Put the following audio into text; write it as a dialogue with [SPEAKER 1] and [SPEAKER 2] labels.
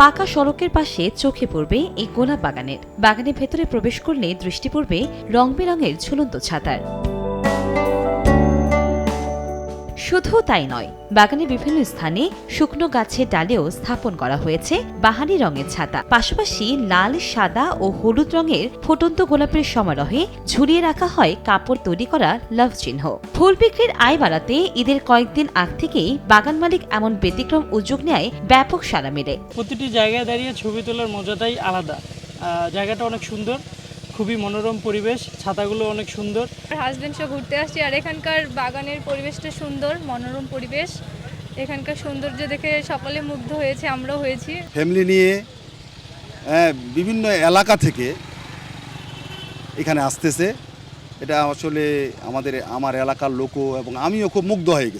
[SPEAKER 1] পাকা সড়কের পাশে চোখে পড়বে এই গোলাপ বাগানের ভেতরে প্রবেশ করলে দৃষ্টি পড়বে রং বেরঙের ঝুলন্ত ছাতার। শুধু তাই নয়, বাগানের বিভিন্ন স্থানে শুকনো গাছের ডালেও স্থাপন করা হয়েছে বাহারি রঙের ছাতা। পাশাপাশি লাল, সাদা ও হলুদ রঙের ফুটন্ত গোলাপের সমারোহে ঝুলিয়ে রাখা হয় কাপড় তৈরি করা লাভ চিহ্ন। ফুল বিক্রির আয় বাড়াতে ঈদের কয়েকদিন আগ থেকেই বাগান মালিক এমন ব্যতিক্রম উদ্যোগ নেয় ব্যাপক সাড়া মেলে।
[SPEAKER 2] প্রতিটি জায়গায় দাঁড়িয়ে ছবি তোলার মজাটাই আলাদা। জায়গাটা অনেক সুন্দর, খুবই মনোরম পরিবেশ, ছাতাগুলো অনেক সুন্দর।
[SPEAKER 3] হাজবেন্ড সহ ঘুরতে আসছি, আর এখানকার বাগানের পরিবেশটা সুন্দর, মনোরম পরিবেশ। এখানকার সৌন্দর্য দেখে সকলে মুগ্ধ হয়েছে, আমরাও হয়েছি।
[SPEAKER 4] ফ্যামিলি নিয়ে বিভিন্ন এলাকা থেকে এখানে আসতেছে। এটা আসলে আমার এলাকার লোকও এবং আমিও খুব মুগ্ধ হয়ে গেছি।